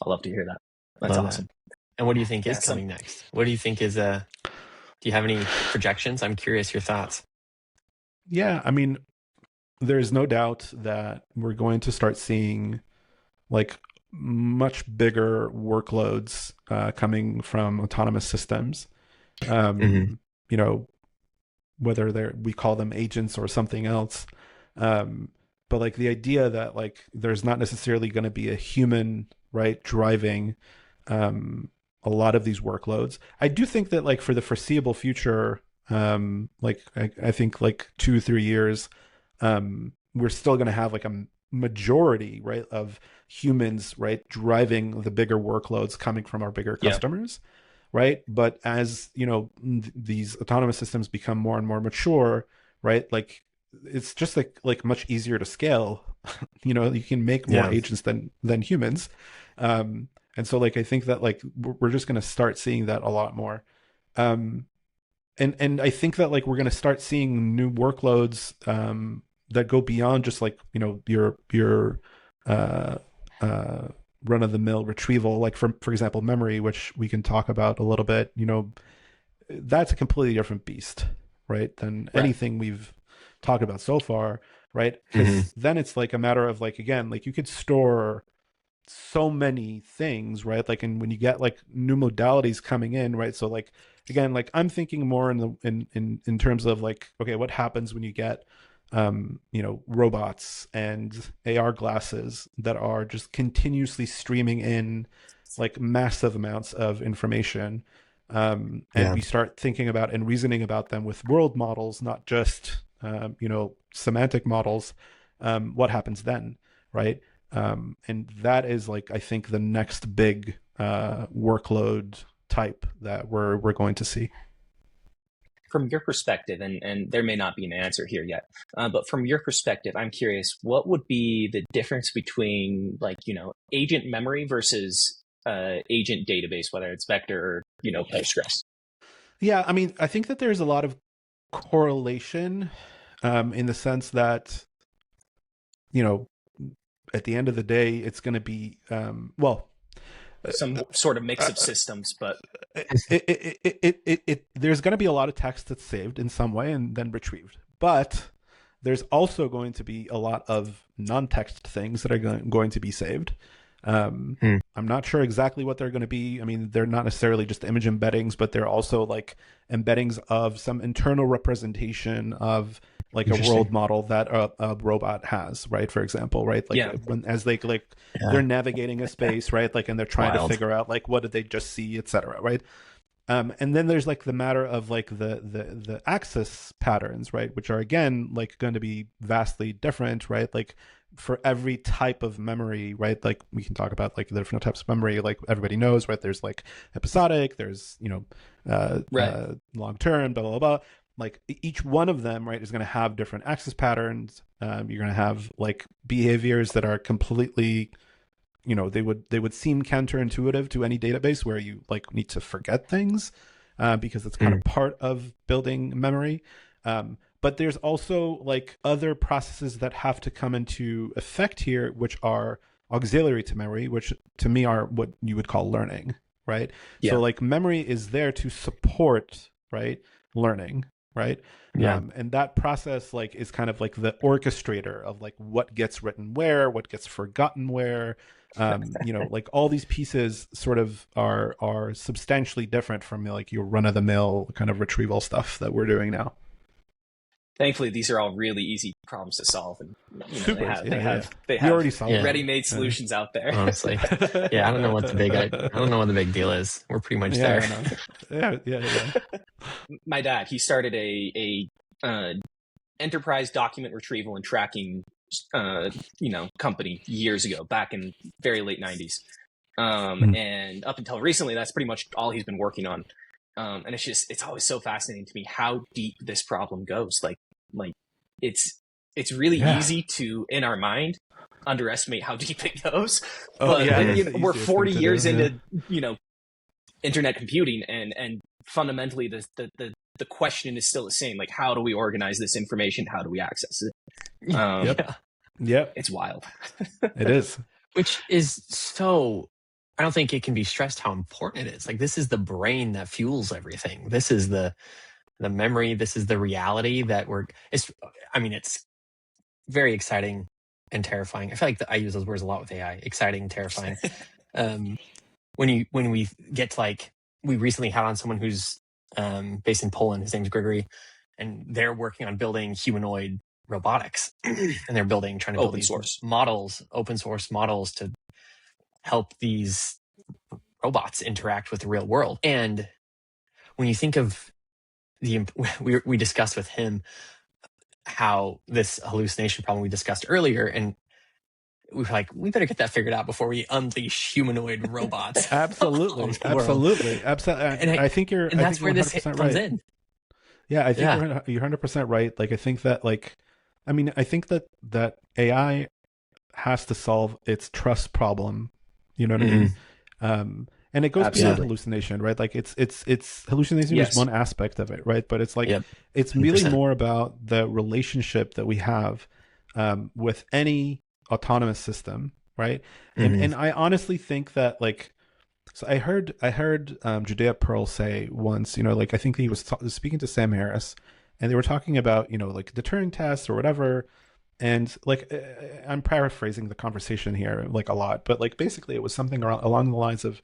I love to hear that. That's awesome. And what do you think is coming next? What do you think is do you have any projections? I'm curious your thoughts. Yeah, I mean, there's no doubt that we're going to start seeing like much bigger workloads coming from autonomous systems. Whether we call them agents or something else. But like the idea that like there's not necessarily going to be a human, right, driving a lot of these workloads. I do think that like for the foreseeable future, like I think like 2-3 years, we're still going to have like a majority, right, of humans, right, driving the bigger workloads coming from our bigger customers, right? But as these autonomous systems become more and more mature, right, like it's just like much easier to scale. You can make more agents than humans. And so like I think that like we're just going to start seeing that a lot more. And I think that like we're going to start seeing new workloads that go beyond just like your run of the mill retrieval, like for example memory, which we can talk about a little bit. That's a completely different beast, right, than anything we've talked about so far, right? Because then it's like a matter of like, again, like you could store so many things, right? Like, and when you get like new modalities coming in, right? So like again, like I'm thinking more in terms of like, okay, what happens when you get robots and AR glasses that are just continuously streaming in like massive amounts of information, and we start thinking about and reasoning about them with world models, not just semantic models. What happens then, right? And that is like I think the next big workload type that we're going to see. From your perspective, and there may not be an answer here yet, but from your perspective, I'm curious, what would be the difference between like, agent memory versus agent database, whether it's vector or, Postgres? Yeah, I mean, I think that there's a lot of correlation in the sense that, at the end of the day, it's going to be, some sort of mix of systems, but there's going to be a lot of text that's saved in some way and then retrieved, but there's also going to be a lot of non-text things that are going to be saved. I'm not sure exactly what they're going to be. I mean, they're not necessarily just image embeddings, but they're also like embeddings of some internal representation of like a world model that a robot has, right? For example, right? Like as they they're navigating a space, right? Like, and they're trying to figure out like what did they just see, etc. Right? And then there's like the matter of like the access patterns, right? Which are again like going to be vastly different, right? Like for every type of memory, right? Like we can talk about like the different types of memory, like everybody knows, right? There's like episodic, there's long term, blah blah blah. Like each one of them, right, is going to have different access patterns. You're going to have like behaviors that are completely, they would seem counterintuitive to any database where you like need to forget things because it's kind of part of building memory. But there's also like other processes that have to come into effect here, which are auxiliary to memory, which to me are what you would call learning, right? So like memory is there to support, right, learning, right? And that process like is kind of like the orchestrator of like what gets written where, what gets forgotten where. Like all these pieces sort of are substantially different from like your run-of-the-mill kind of retrieval stuff that we're doing now. Thankfully, these are all really easy problems to solve, and they have ready-made solutions out there. Honestly, I don't know what the big deal is. We're pretty much there. My dad, he started a enterprise document retrieval and tracking company years ago, back in very late 90s. And up until recently, that's pretty much all he's been working on. And it's always so fascinating to me how deep this problem goes. Like it's really easy to, in our mind, underestimate how deep it goes. But we're 40 years into, internet computing, and fundamentally the question is still the same. Like, how do we organize this information? How do we access it? It's wild. It is. Which is so, I don't think it can be stressed how important it is. Like, this is the brain that fuels everything. This is the memory. This is the reality that it's very exciting and terrifying. I feel like I use those words a lot with AI. Exciting, terrifying. When we get to like, we recently had on someone who's based in Poland. His name's Gregory, and they're working on building humanoid robotics, and they're trying to build open source models to help these robots interact with the real world. And when you think of we discussed with him how this hallucination problem we discussed earlier, and we were like, we better get that figured out before we unleash humanoid robots. Absolutely. And I think you're, and that's where this comes in. Yeah, I think you're 100% right. Like, I think that I think that AI has to solve its trust problem. You know what I mean? And it goes beyond hallucination, right? Like it's hallucination is one aspect of it, right? But it's like, it's really more about the relationship that we have with any autonomous system, right? And I honestly think that so I heard Judea Pearl say once, I think he was speaking to Sam Harris, and they were talking about, like the Turing test or whatever. And I'm paraphrasing the conversation here like a lot, but basically it was something along the lines of,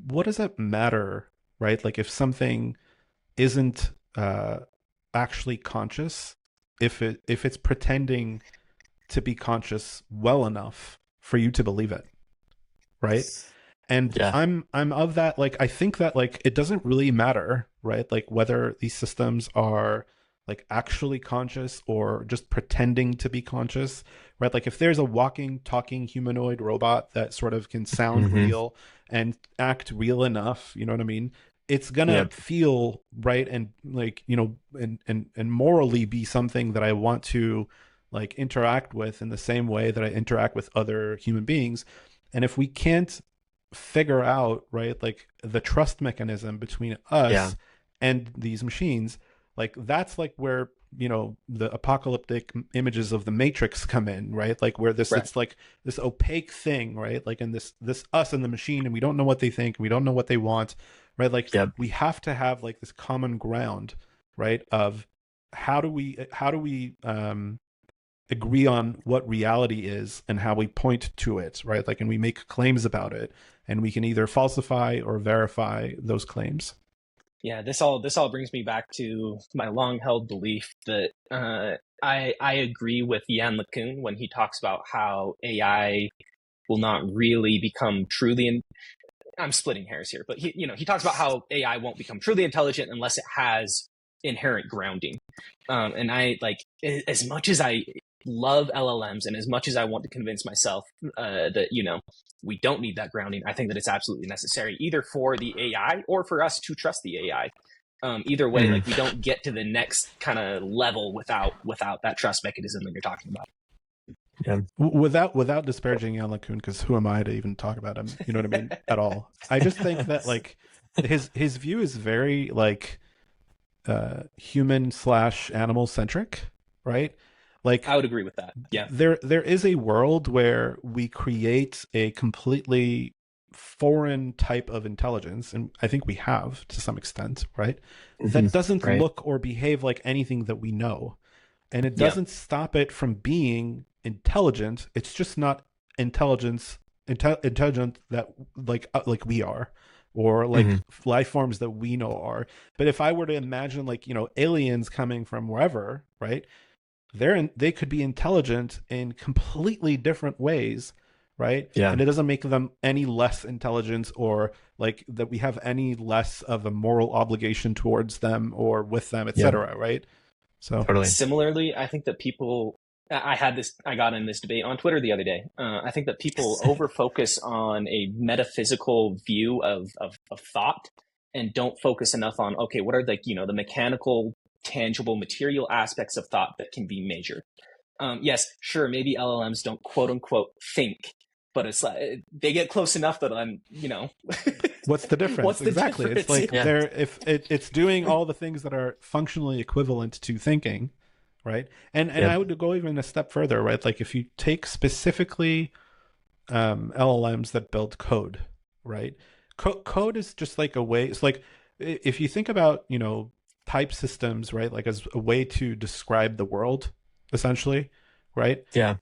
what does it matter, right? Like if something isn't actually conscious, if it's pretending to be conscious well enough for you to believe it, right? And I'm of that, I think that it doesn't really matter, right? Like whether these systems are actually conscious or just pretending to be conscious, right? Like if there's a walking, talking humanoid robot that sort of can sound real and act real enough, you know what I mean? It's gonna feel right and and morally be something that I want to interact with in the same way that I interact with other human beings. And if we can't figure out, right, the trust mechanism between us and these machines, that's where the apocalyptic images of the Matrix come in, right? Where this it's this opaque thing, right? And this us and the machine, and we don't know what they think, we don't know what they want, right? We have to have this common ground, right? Of how do we agree on what reality is and how we point to it, right? And we make claims about it, and we can either falsify or verify those claims. Yeah, this all brings me back to my long held belief that I agree with Jan LeCun when he talks about how AI will not really become truly I'm splitting hairs here, but he talks about how AI won't become truly intelligent unless it has inherent grounding. And I as much as I love LLMs and as much as I want to convince myself that we don't need that grounding, I think that it's absolutely necessary either for the AI or for us to trust the AI. Either way, like we don't get to the next kind of level without that trust mechanism that you're talking about. Yeah. Without disparaging Jan LeCun, because who am I to even talk about him? You know what I mean? At all. I just think that like his view is very like human/animal centric, right? Like I would agree with that. Yeah. There is a world where we create a completely foreign type of intelligence, and I think we have to some extent, right? That doesn't look or behave like anything that we know. And it doesn't stop it from being intelligent. It's just not intelligent that like we are, or like life forms that we know are. But if I were to imagine like, aliens coming from wherever, right? They could be intelligent in completely different ways, right? Yeah. And it doesn't make them any less intelligent, or like that we have any less of a moral obligation towards them or with them, etc. Right? So totally. Similarly, I think that I got in this debate on Twitter the other day. I think that people over-focus on a metaphysical view of thought and don't focus enough on, okay, what are the mechanical, tangible, material aspects of thought that can be measured. Yes, sure, maybe LLMs don't quote unquote think, but it's like they get close enough that I'm, what's the difference? What's the exactly. difference? It's like if it's doing all the things that are functionally equivalent to thinking, right? And I would go even a step further, right? Like if you take specifically LLMs that build code, right? Code is just like a way. It's like if you think about type systems, right? Like as a way to describe the world, essentially, right? Yeah.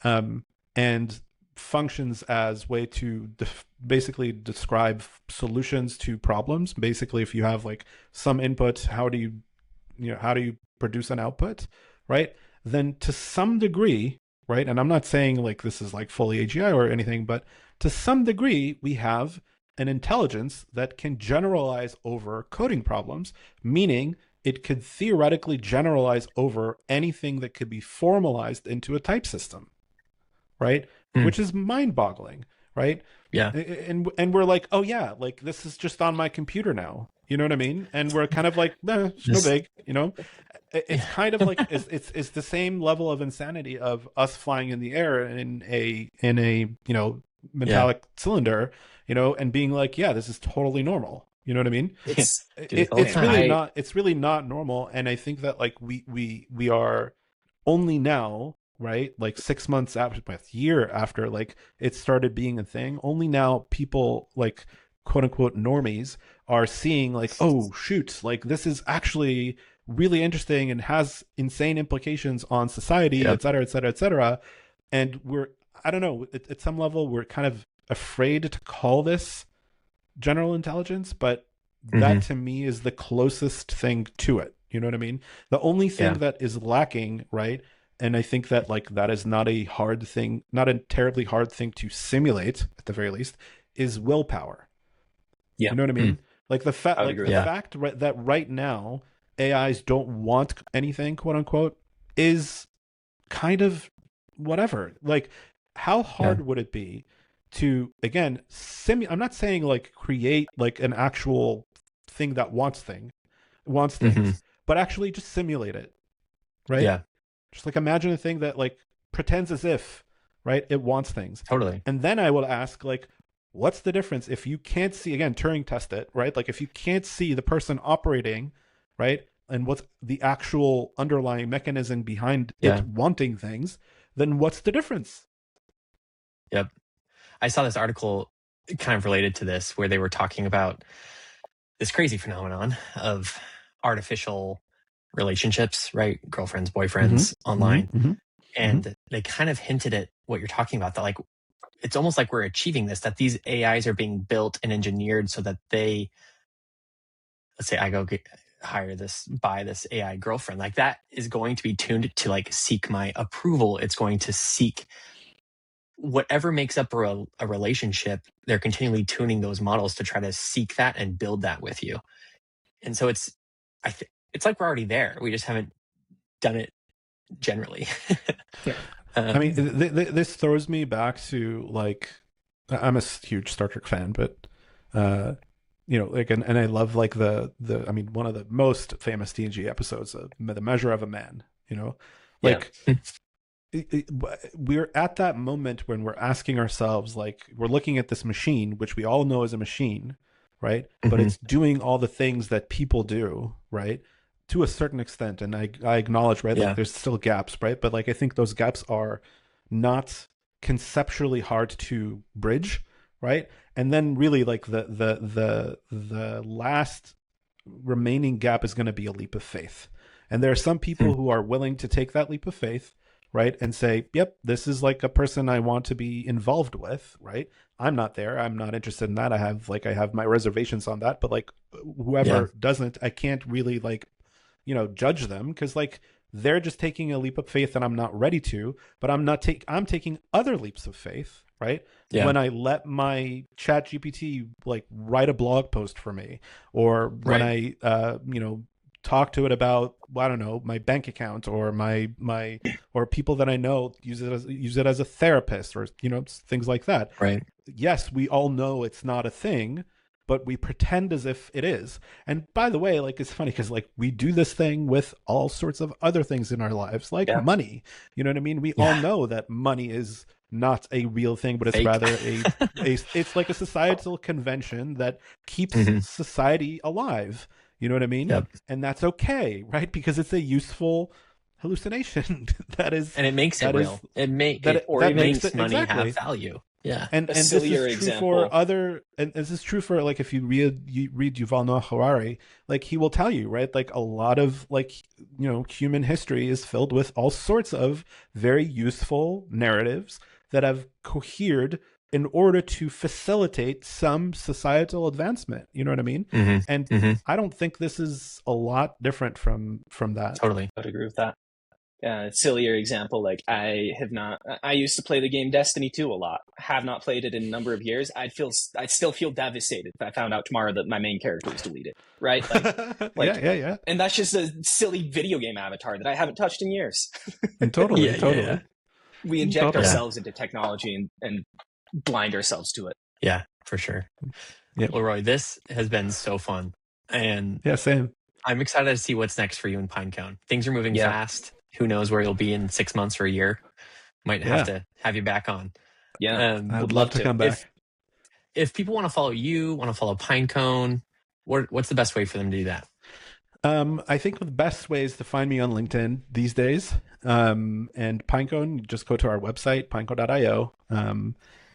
And functions as way to basically describe solutions to problems. Basically, if you have like some input, how do you produce an output, right? Then to some degree, right? And I'm not saying like this is like fully AGI or anything, but to some degree, we have an intelligence that can generalize over coding problems, meaning it could theoretically generalize over anything that could be formalized into a type system, right? Which is mind-boggling, right? Yeah. And we're like, oh yeah, like this is just on my computer now. You know what I mean? And we're kind of like, it's no big, It's kind of like it's the same level of insanity of us flying in the air in a metallic cylinder, and being like, yeah, this is totally normal. You know what I mean? It's really not normal. And I think that like we are only now, right? Like 6 months after, a year after like it started being a thing, only now people like quote unquote normies are seeing like, oh shoot, like this is actually really interesting and has insane implications on society, et cetera, et cetera, et cetera. And I don't know, at some level, we're kind of afraid to call this general intelligence, but that to me is the closest thing to it. You know what I mean? The only thing that is lacking, right? And I think that like that is not a hard thing, not a terribly hard thing to simulate at the very least, is willpower. Yeah. You know what I mean? Like the fact that right now AIs don't want anything, quote unquote, is kind of whatever. Like how hard would it be to, again, I'm not saying like create like an actual thing that wants things, but actually just simulate it, right? Yeah. Just like imagine a thing that like pretends as if, right, it wants things. Totally. And then I would ask like, what's the difference if you can't see, again, Turing test it, right? Like if you can't see the person operating, right, and what's the actual underlying mechanism behind it wanting things, then what's the difference? Yep. I saw this article kind of related to this where they were talking about this crazy phenomenon of artificial relationships, right? Girlfriends, boyfriends online. And they kind of hinted at what you're talking about, that like it's almost like we're achieving this, that these AIs are being built and engineered so that they let's say I go buy this AI girlfriend, like that is going to be tuned to like seek my approval. It's going to seek whatever makes up a relationship. They're continually tuning those models to try to seek that and build that with you. And so it's like we're already there. We just haven't done it generally. Yeah. I mean, this throws me back to like, I'm a huge Star Trek fan, but like, and I love like I mean, one of the most famous TNG episodes, The Measure of a Man. Like, we're at that moment when we're asking ourselves, like, we're looking at this machine, which we all know is a machine, right? But it's doing all the things that people do, right? To a certain extent, and I acknowledge, right, like there's still gaps, right? But like I think those gaps are not conceptually hard to bridge, right? And then really like the last remaining gap is going to be a leap of faith. And there are some people who are willing to take that leap of faith, right, and say, yep, this is like a person I want to be involved with, right? I'm not there. I'm not interested in that. I have my reservations on that. But like whoever doesn't, I can't really like judge them, because like they're just taking a leap of faith that I'm not ready to, but I'm taking other leaps of faith, right? When I let my chat GPT like write a blog post for me, or when I talk to it about, I don't know, my bank account, or my or people that I know use it as a therapist, or things like that. Right. Yes, we all know it's not a thing, but we pretend as if it is. And by the way, like, it's funny because like we do this thing with all sorts of other things in our lives, like money. You know what I mean? We all know that money is not a real thing, but it's fake. rather it's like a societal convention that keeps society alive. You know what I mean? Yep. And that's okay, right? Because it's a useful hallucination that is, and it makes it real. It makes money have value. Yeah. And this is true for other, and this is true for like, if you read Yuval Noah Harari, like he will tell you, right? Like a lot of like, human history is filled with all sorts of very useful narratives that have cohered in order to facilitate some societal advancement. You know what I mean? And I don't think this is a lot different from that. Totally. I would agree with that. Sillier example, like I used to play the game Destiny 2 a lot. Have not played it in a number of years. I'd still feel devastated if I found out tomorrow that my main character was deleted, right? Like, yeah. And that's just a silly video game avatar that I haven't touched in years. Totally. We inject ourselves into technology and blind ourselves to it. Yeah, for sure. Yeah. Well, Roy, this has been so fun. And same. I'm excited to see what's next for you in Pinecone. Things are moving fast. Who knows where you'll be in 6 months or a year. Might have to have you back on. Yeah. I'd love to come back. If people want to follow you, want to follow Pinecone, what's the best way for them to do that? I think the best way is to find me on LinkedIn these days. And Pinecone, just go to our website, pinecone.io.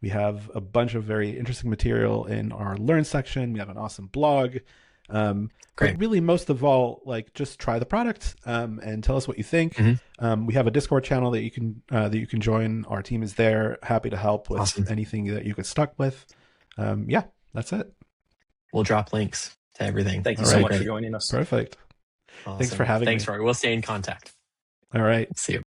We have a bunch of very interesting material in our Learn section. We have an awesome blog. But really, most of all, like, just try the product and tell us what you think. We have a Discord channel that you can join. Our team is there, happy to help with anything that you get stuck with. That's it. We'll drop links to everything. Thank you so much for joining us. Perfect. Awesome. Thanks for having me. Thanks, Roy. We'll stay in contact. All right. See you.